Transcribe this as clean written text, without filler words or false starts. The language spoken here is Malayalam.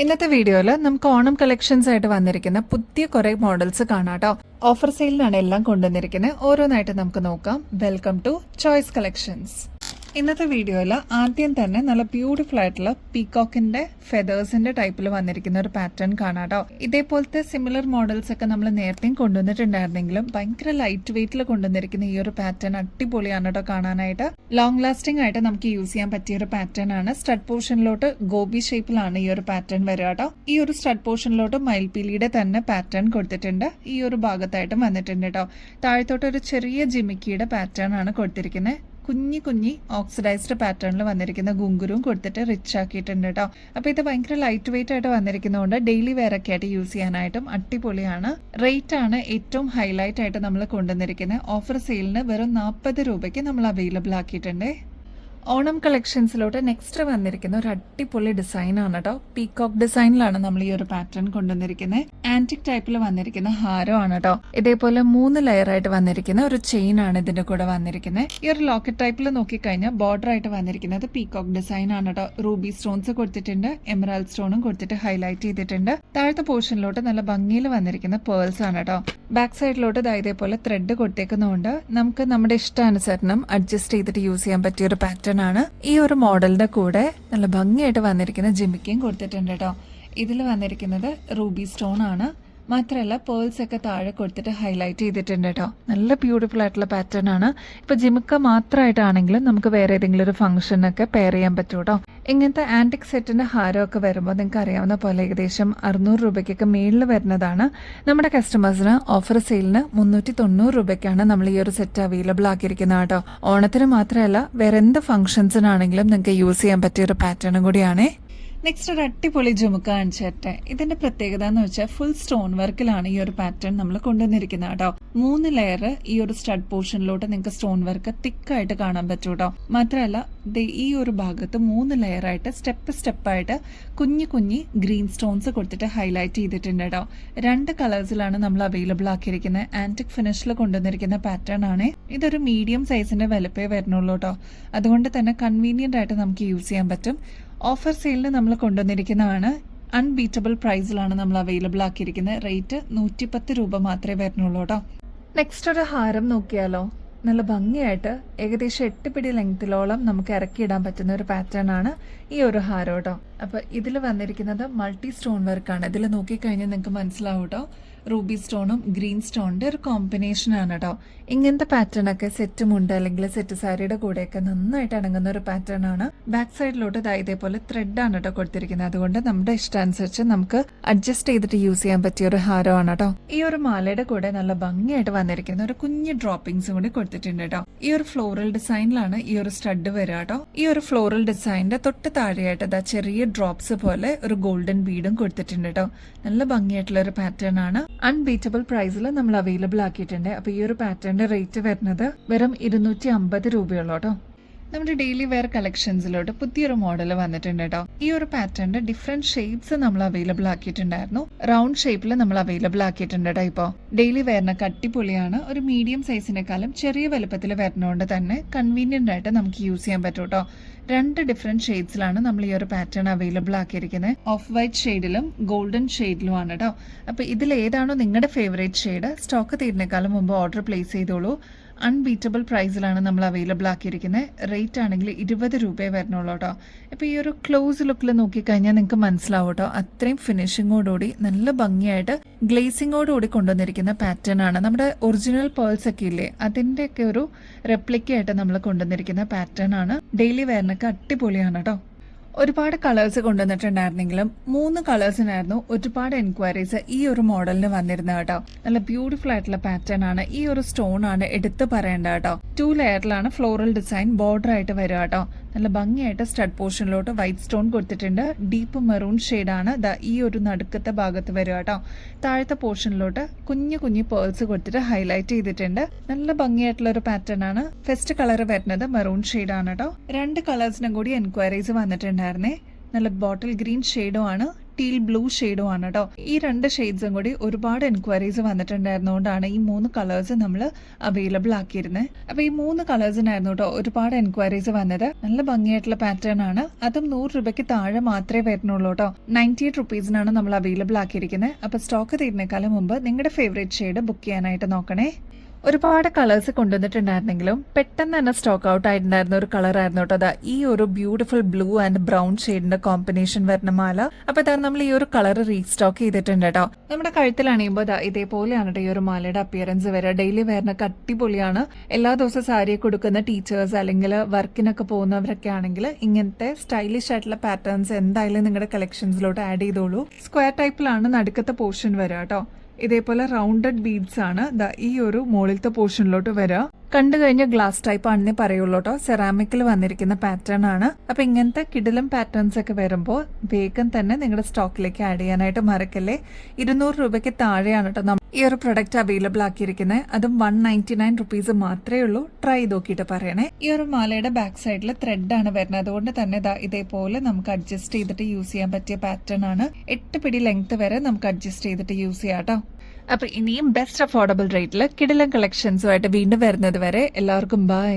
ഇന്നത്തെ വീഡിയോയിൽ നമുക്ക് ഓണം കളക്ഷൻസ് ആയിട്ട് വന്നിരിക്കുന്ന പുതിയ കുറെ മോഡൽസ് കാണാം കേട്ടോ. ഓഫർ സെയിലിനാണ് എല്ലാം കൊണ്ടുവന്നിരിക്കുന്നത്. ഓരോന്നായിട്ട് നമുക്ക് നോക്കാം. Welcome to Choice Collections. ഇന്നത്തെ വീഡിയോയിൽ ആദ്യം തന്നെ നല്ല ബ്യൂട്ടിഫുൾ ആയിട്ടുള്ള പീകോക്കിന്റെ ഫെദേഴ്സിന്റെ ടൈപ്പിൽ വന്നിരിക്കുന്ന ഒരു പാറ്റേൺ കാണാം കേട്ടോ. ഇതേപോലത്തെ സിമിലർ മോഡൽസ് ഒക്കെ നമ്മൾ നേരത്തെയും കൊണ്ടുവന്നിട്ടുണ്ടായിരുന്നെങ്കിലും ഭയങ്കര ലൈറ്റ് വെയിറ്റിൽ കൊണ്ടുവന്നിരിക്കുന്ന ഈ ഒരു പാറ്റേൺ അടിപൊളിയാണ് കേട്ടോ കാണാനായിട്ട്. ലോങ് ലാസ്റ്റിംഗ് ആയിട്ട് നമുക്ക് യൂസ് ചെയ്യാൻ പറ്റിയ ഒരു പാറ്റേൺ ആണ്. സ്റ്റഡ് പോർഷനിലോട്ട് ഗോബി ഷേപ്പിലാണ് ഈ ഒരു പാറ്റേൺ വരിക കേട്ടോ. ഈ ഒരു സ്റ്റഡ് പോർഷനിലോട്ട് മയിൽപീലിയുടെ തന്നെ പാറ്റേൺ കൊടുത്തിട്ടുണ്ട്. ഈ ഒരു ഭാഗത്തായിട്ടും വന്നിട്ടുണ്ട് കേട്ടോ. താഴത്തോട്ട് ഒരു ചെറിയ ജിമിക്കിയുടെ പാറ്റേൺ ആണ് കൊടുത്തിരിക്കുന്നത്. കുഞ്ഞി ഓക്സിഡൈസ്ഡ് പാറ്റേണിൽ വന്നിരിക്കുന്ന ഗുങ്കുരും കൊടുത്തിട്ട് റിച്ച് ആക്കിയിട്ടുണ്ട് കേട്ടോ. അപ്പൊ ഇത് ഭയങ്കര ലൈറ്റ് വെയിറ്റ് ആയിട്ട് വന്നിരിക്കുന്നതുകൊണ്ട് ഡെയിലി വെയർ ഒക്കെ ആയിട്ട് യൂസ് ചെയ്യാനായിട്ടും അടിപൊളിയാണ്. റേറ്റ് ആണ് ഏറ്റവും ഹൈലൈറ്റ് ആയിട്ട് നമ്മൾ കൊണ്ടുവന്നിരിക്കുന്നത്. ഓഫർ സെയിലിന് വെറും 40 രൂപയ്ക്ക് നമ്മൾ അവൈലബിൾ ആക്കിയിട്ടുണ്ട്. ഓണം കളക്ഷൻസിലോട്ട് നെക്സ്റ്റ് വന്നിരിക്കുന്ന ഒരു അടിപൊളി ഡിസൈൻ ആണ് കേട്ടോ. പീകോക്ക് ഡിസൈനിലാണ് നമ്മൾ ഈ ഒരു പാറ്റേൺ കൊണ്ടുവന്നിരിക്കുന്നത്. ആന്റിക് ടൈപ്പിൽ വന്നിരിക്കുന്ന ഹാരമാണ് കേട്ടോ. ഇതേപോലെ 3 ലെയർ ആയിട്ട് വന്നിരിക്കുന്ന ഒരു ചെയിൻ ആണ് ഇതിന്റെ കൂടെ വന്നിരിക്കുന്നത്. ഈ ഒരു ലോക്കറ്റ് ടൈപ്പിൽ നോക്കിക്കഴിഞ്ഞാൽ ബോർഡർ ആയിട്ട് വന്നിരിക്കുന്നത് പീകോക്ക് ഡിസൈൻ ആണ് കേട്ടോ. റൂബി സ്റ്റോൺസ് കൊടുത്തിട്ടുണ്ട്, എമറാൾഡ് സ്റ്റോണും കൊടുത്തിട്ട് ഹൈലൈറ്റ് ചെയ്തിട്ടുണ്ട്. താഴത്തെ പോർഷനിലോട്ട് നല്ല ഭംഗിയിൽ വന്നിരിക്കുന്ന പേൾസ് ആണ് കേട്ടോ. ബാക്ക് സൈഡിലോട്ട് ഇതേപോലെ ത്രെഡ് കൊടുത്തേക്കുന്നതുകൊണ്ട് നമുക്ക് നമ്മുടെ ഇഷ്ടാനുസരണം അഡ്ജസ്റ്റ് ചെയ്തിട്ട് യൂസ് ചെയ്യാൻ പറ്റിയ ഒരു പാറ്റേൺ ആണ്. ഈ ഒരു മോഡലിന്റെ കൂടെ നല്ല ഭംഗിയായിട്ട് വന്നിരിക്കുന്ന ജിമിക്കയും കൊടുത്തിട്ടുണ്ട് കേട്ടോ. ഇതിൽ വന്നിരിക്കുന്നത് റൂബി സ്റ്റോൺ ആണ്. മാത്രമല്ല പേൾസ് ഒക്കെ താഴെ കൊടുത്തിട്ട് ഹൈലൈറ്റ് ചെയ്തിട്ടുണ്ട് കേട്ടോ. നല്ല ബ്യൂട്ടിഫുൾ ആയിട്ടുള്ള പാറ്റേൺ ആണ്. ഇപ്പൊ ജിമിക്ക മാത്രമായിട്ടാണെങ്കിലും നമുക്ക് വേറെ ഏതെങ്കിലും ഒരു ഫംഗ്ഷനൊക്കെ പെയർ ചെയ്യാൻ പറ്റും കേട്ടോ. ഇങ്ങനത്തെ ആന്റിക് സെറ്റിന്റെ ഹാരമൊക്കെ വരുമ്പോൾ നിങ്ങൾക്ക് അറിയാവുന്ന പോലെ ഏകദേശം 600 രൂപയ്ക്കൊക്കെ മേളിൽ വരുന്നതാണ്. നമ്മുടെ കസ്റ്റമേഴ്സിന് ഓഫർ സെയിലിന് 390 രൂപയ്ക്കാണ് നമ്മൾ ഈ ഒരു സെറ്റ് അവൈലബിൾ ആക്കിയിരിക്കുന്നത് കേട്ടോ. ഓണത്തിന് മാത്രമല്ല വേറെ എന്ത് ഫംഗ്ഷൻസിനാണെങ്കിലും നിങ്ങൾക്ക് യൂസ് ചെയ്യാൻ പറ്റിയ ഒരു പാറ്റേണും കൂടിയാണ്. നെക്സ്റ്റ് ഒരു അടിപൊളി ജുമുക്ക കാണിച്ചിട്ടെ. ഇതിന്റെ പ്രത്യേകത എന്ന് വെച്ചാൽ ഫുൾ സ്റ്റോൺ വർക്കിലാണ് ഈ ഒരു പാറ്റേൺ നമ്മൾ കൊണ്ടുവന്നിരിക്കുന്നത് കേട്ടോ. 3 ലെയർ ഈ ഒരു സ്റ്റഡ് പോർഷനിലോട്ട് നിങ്ങൾക്ക് സ്റ്റോൺ വർക്ക് തിക്കായിട്ട് കാണാൻ പറ്റും കേട്ടോ. മാത്രമല്ല ഈ ഒരു ഭാഗത്ത് 3 ലെയർ ആയിട്ട് സ്റ്റെപ്പായിട്ട് കുഞ്ഞി ഗ്രീൻ സ്റ്റോൺസ് കൊടുത്തിട്ട് ഹൈലൈറ്റ് ചെയ്തിട്ടുണ്ട് കേട്ടോ. 2 കളേഴ്സിലാണ് നമ്മൾ അവൈലബിൾ ആക്കിയിരിക്കുന്നത്. ആന്റിക് ഫിനിഷിൽ കൊണ്ടുവന്നിരിക്കുന്ന പാറ്റേൺ ആണ്. ഇതൊരു മീഡിയം സൈസിന്റെ വലുപ്പേ വരുന്നുള്ളൂ കേട്ടോ. അതുകൊണ്ട് തന്നെ കൺവീനിയന്റ് ആയിട്ട് നമുക്ക് യൂസ് ചെയ്യാൻ പറ്റും. ഓഫർ സെയിലിന് നമ്മൾ കൊണ്ടുവന്നിരിക്കുന്നതാണ്. അൺബീറ്റബിൾ പ്രൈസിലാണ് നമ്മൾ അവൈലബിൾ ആക്കിയിരിക്കുന്നത്. റേറ്റ് 110 രൂപ മാത്രമേ വരുന്നുള്ളൂ കേട്ടോ. നെക്സ്റ്റ് ഒരു ഹാരം നോക്കിയാലോ. നല്ല ഭംഗിയായിട്ട് ഏകദേശം 8 പിടി ലെങ്തിലോളം നമുക്ക് ഇറക്കിയിടാൻ പറ്റുന്ന ഒരു പാറ്റേൺ ആണ് ഈ ഒരു ഹാരം കേട്ടോ. അപ്പൊ ഇതിൽ വന്നിരിക്കുന്നത് മൾട്ടി സ്റ്റോൺ വർക്കാണ്. ഇതിൽ നോക്കിക്കഴിഞ്ഞാൽ നിങ്ങൾക്ക് മനസ്സിലാവും കേട്ടോ. റൂബി സ്റ്റോണും ഗ്രീൻ സ്റ്റോണിന്റെ ഒരു കോമ്പിനേഷൻ ആണ് കേട്ടോ. ഇങ്ങനത്തെ പാറ്റേൺ ഒക്കെ സെറ്റും ഉണ്ട് അല്ലെങ്കിൽ സെറ്റ് സാരിയുടെ കൂടെയൊക്കെ നന്നായിട്ട് അടങ്ങുന്ന ഒരു പാറ്റേൺ ആണ്. ബാക്ക് സൈഡിലോട്ട് ഇതേപോലെ ത്രെഡ് ആണ് കേട്ടോ കൊടുത്തിരിക്കുന്നത്. അതുകൊണ്ട് നമ്മുടെ ഇഷ്ടാനുസരിച്ച് നമുക്ക് അഡ്ജസ്റ്റ് ചെയ്തിട്ട് യൂസ് ചെയ്യാൻ പറ്റിയ ഒരു ഹാരമാണ് കേട്ടോ. ഈ ഒരു മാലയുടെ കൂടെ നല്ല ഭംഗിയായിട്ട് വന്നിരിക്കുന്ന ഒരു കുഞ്ഞു ഡ്രോപ്പിംഗ്സും കൂടി കൊടുത്തിട്ടുണ്ട് കേട്ടോ. ഈ ഒരു ഫ്ലോറൽ ഡിസൈനിലാണ് ഈ ഒരു സ്റ്റഡ് വരിക കേട്ടോ. ഈ ഒരു ഫ്ലോറൽ ഡിസൈനിന്റെ തൊട്ട് താഴെയായിട്ട് ചെറിയ ഡ്രോപ്സ് പോലെ ഒരു ഗോൾഡൻ ബീഡും കൊടുത്തിട്ടുണ്ട് കേട്ടോ. നല്ല ഭംഗിയായിട്ടുള്ള ഒരു പാറ്റേൺ ആണ്. അൺബീറ്റബിൾ പ്രൈസിൽ നമ്മൾ അവൈലബിൾ ആക്കിയിട്ടുണ്ട്. അപ്പൊ ഈ ഒരു പാറ്റേണിന്റെ റേറ്റ് വരുന്നത് വെറും 250 രൂപയുള്ളൂ കേട്ടോ. നമ്മുടെ ഡെയിലി വെയർ കളക്ഷൻസിലോട്ട് പുതിയൊരു മോഡൽ വന്നിട്ടുണ്ട് കേട്ടോ. ഈ ഒരു പാറ്റേണിന്റെ ഡിഫറെന്റ് ഷേപ്സ് നമ്മൾ അവൈലബിൾ ആക്കിയിട്ടുണ്ടായിരുന്നു. റൗണ്ട് ഷേപ്പിൽ നമ്മൾ അവൈലബിൾ ആക്കിയിട്ടുണ്ട് കേട്ടോ. ഇപ്പോൾ ഡെയിലി വെയറിനൊക്കെ അടിപൊളിയാണ്. ഒരു മീഡിയം സൈസിനെക്കാളും ചെറിയ വലുപ്പത്തിൽ വരുന്നതുകൊണ്ട് തന്നെ കൺവീനിയന്റ് ആയിട്ട് നമുക്ക് യൂസ് ചെയ്യാൻ പറ്റും കേട്ടോ. 2 ഡിഫറെന്റ് ഷെയ്ഡ്സിലാണ് നമ്മൾ ഈ ഒരു പാറ്റേൺ അവൈലബിൾ ആക്കിയിരിക്കുന്നത്. ഓഫ് വൈറ്റ് ഷെയ്ഡിലും ഗോൾഡൻ ഷെയ്ഡിലുമാണ് കേട്ടോ. അപ്പൊ ഇതിൽ ഏതാണോ നിങ്ങളുടെ ഫേവറേറ്റ് ഷെയ്ഡ് സ്റ്റോക്ക് തീരുന്നേക്കാളും മുമ്പ് ഓർഡർ പ്ലേസ് ചെയ്തോളൂ. അൺബീറ്റബിൾ പ്രൈസിലാണ് നമ്മൾ അവൈലബിൾ ആക്കിയിരിക്കുന്നത്. റേറ്റ് ആണെങ്കിൽ 20 രൂപയെ വരുന്നുള്ളൂ കേട്ടോ. ഇപ്പോൾ ഈ ഒരു ക്ലോസ് ലുക്കിൽ നോക്കിക്കഴിഞ്ഞാൽ നിങ്ങൾക്ക് മനസ്സിലാവും കേട്ടോ. അത്രയും ഫിനിഷിങ്ങോടുകൂടി നല്ല ഭംഗിയായിട്ട് ഗ്ലേസിങ്ങോടുകൂടി കൊണ്ടുവന്നിരിക്കുന്ന പാറ്റേൺ ആണ്. നമ്മുടെ ഒറിജിനൽ പേൾസ് ഒക്കെ ഇല്ലേ, അതിൻ്റെയൊക്കെ ഒരു റെപ്ലിക്കയായിട്ട് നമ്മൾ കൊണ്ടുവന്നിരിക്കുന്ന പാറ്റേൺ ആണ്. ഡെയിലി വെയറിനൊക്കെ അടിപൊളിയാണ് കേട്ടോ. ഒരുപാട് കളേഴ്സ് കൊണ്ടുവന്നിട്ടുണ്ടായിരുന്നെങ്കിലും 3 കളേഴ്സിനായിരുന്നു ഒരുപാട് എൻക്വയറീസ് ഈ ഒരു മോഡലിന് വന്നിരുന്നത് കേട്ടോ. നല്ല ബ്യൂട്ടിഫുൾ ആയിട്ടുള്ള പാറ്റേൺ ആണ്. ഈ ഒരു സ്റ്റോൺ ആണ് എടുത്ത് പറയേണ്ട കേട്ടോ. 2 ലെയറിലാണ് ഫ്ലോറൽ ഡിസൈൻ ബോർഡർ ആയിട്ട് വരിക കേട്ടോ. നല്ല ഭംഗിയായിട്ട് സ്റ്റഡ് പോർഷനിലോട്ട് വൈറ്റ് സ്റ്റോൺ കൊടുത്തിട്ടുണ്ട്. ഡീപ്പ് മെറൂൺ ഷെയ്ഡാണ് ഈ ഒരു നടുക്കത്തെ ഭാഗത്ത് വരിക കേട്ടോ. താഴത്തെ പോർഷനിലോട്ട് കുഞ്ഞു പേൾസ് കൊടുത്തിട്ട് ഹൈലൈറ്റ് ചെയ്തിട്ടുണ്ട്. നല്ല ഭംഗിയായിട്ടുള്ള ഒരു പാറ്റേൺ ആണ്. ഫസ്റ്റ് കളർ വരുന്നത് മെറൂൺ ഷെയ്ഡാണ് കേട്ടോ. 2 കളേഴ്സിനും കൂടി എൻക്വയറീസ് വന്നിട്ടുണ്ടായിരുന്നേ. നല്ല ബോട്ടിൽ ഗ്രീൻ ഷെയ്ഡും ആണ്. ടീൽ ബ്ലൂ ഷെയ്ഡും ആണ് കേട്ടോ. ഈ 2 ഷെയ്ഡ്സും കൂടി ഒരുപാട് എൻക്വയറീസ് വന്നിട്ടുണ്ടായിരുന്നതുകൊണ്ടാണ് ഈ 3 കളേഴ്സ് നമ്മൾ അവൈലബിൾ ആക്കിയിരുന്നത്. അപ്പോൾ ഈ 3 കളേഴ്സിനായിരുന്നു കേട്ടോ ഒരുപാട് എൻക്വയറീസ് വന്നത്. നല്ല ഭംഗിയായിട്ടുള്ള പാറ്റേൺ ആണ്. അതും 100 രൂപയ്ക്ക് താഴെ മാത്രമേ വരുന്നുള്ളൂ കേട്ടോ. 98 റുപ്പീസിനാണ് നമ്മൾ അവൈലബിൾ ആക്കിയിരിക്കുന്നത്. അപ്പോൾ സ്റ്റോക്ക് തീരുന്നേക്കാളും മുമ്പ് നിങ്ങളുടെ ഫേവറേറ്റ് ഷെയ്ഡ് ബുക്ക് ചെയ്യാനായിട്ട് നോക്കണേ. ഒരുപാട് കളേഴ്സ് കൊണ്ടുവന്നിട്ടുണ്ടായിരുന്നെങ്കിലും പെട്ടെന്ന് തന്നെ സ്റ്റോക്ക് ഔട്ട് ആയിട്ടുണ്ടായിരുന്ന ഒരു കളർ ആയിരുന്നു കേട്ടോ അതാ ഈ ഒരു ബ്യൂട്ടിഫുൾ ബ്ലൂ ആൻഡ് ബ്രൗൺ ഷെയ്ഡിന്റെ കോമ്പിനേഷൻ വരുന്ന മാല. അപ്പൊ ഇതാ നമ്മൾ ഈ ഒരു കളർ റീസ്റ്റോക്ക് ചെയ്തിട്ടുണ്ട് കേട്ടോ. നമ്മുടെ കഴുത്തിൽ അണിയുമ്പോൾ ഇതേപോലെയാണ് കേട്ടോ ഈ ഒരു മാലയുടെ അപ്പിയറൻസ് വരിക. ഡെയിലി വെയറിനൊക്കെ അടിപൊളിയാണ്. എല്ലാ ദിവസവും സാരി കൊടുക്കുന്ന ടീച്ചേഴ്സ് അല്ലെങ്കിൽ വർക്കിനൊക്കെ പോകുന്നവരൊക്കെ ആണെങ്കിൽ ഇങ്ങനത്തെ സ്റ്റൈലിഷ് ആയിട്ടുള്ള പാറ്റേൺസ് എന്തായാലും നിങ്ങളുടെ കളക്ഷൻസിലോട്ട് ആഡ് ചെയ്തോളൂ. സ്ക്വയർ ടൈപ്പിലാണ് നടുക്കത്തെ പോർഷൻ വരിക കേട്ടോ. ഇതേപോലെ റൗണ്ടഡ് ബീഡ്സ് ആണ് ഈ ഒരു മുകളിലത്തെ പോർഷനിലോട്ട് വരിക. കണ്ടു കഴിഞ്ഞ ഗ്ലാസ് ടൈപ്പ് ആണെന്നേ പറയുള്ളൂ കേട്ടോ. സെറാമിക്കിൽ വന്നിരിക്കുന്ന പാറ്റേൺ ആണ്. അപ്പൊ ഇങ്ങനത്തെ കിടിലം പാറ്റേൺസ് ഒക്കെ വരുമ്പോൾ വേഗം തന്നെ നിങ്ങളുടെ സ്റ്റോക്കിലേക്ക് ആഡ് ചെയ്യാനായിട്ട് മറക്കല്ലേ. 200 രൂപയ്ക്ക് താഴെയാണ് കേട്ടോ ഈ ഒരു പ്രൊഡക്റ്റ് അവൈലബിൾ ആക്കിയിരിക്കുന്നത്. അതും 199 റുപ്പീസ് മാത്രമേ ഉള്ളൂ. ട്രൈ ചെയ്ത് നോക്കിയിട്ട് പറയണേ. ഈ ഒരു മാലയുടെ ബാക്ക് സൈഡിൽ ത്രെഡ് ആണ് വരുന്നത്. അതുകൊണ്ട് തന്നെ ഇതേപോലെ നമുക്ക് അഡ്ജസ്റ്റ് ചെയ്തിട്ട് യൂസ് ചെയ്യാൻ പറ്റിയ പാറ്റേൺ ആണ്. 8 പിടി ലെങ്ത് വരെ നമുക്ക് അഡ്ജസ്റ്റ് ചെയ്തിട്ട് യൂസ് ചെയ്യാം കേട്ടോ. അപ്പൊ ഇനിയും ബെസ്റ്റ് അഫോർഡബിൾ റേറ്റിൽ കിടിലം കളക്ഷൻസുമായിട്ട് വീണ്ടും വരുന്നത് വരെ എല്ലാവർക്കും ബൈ.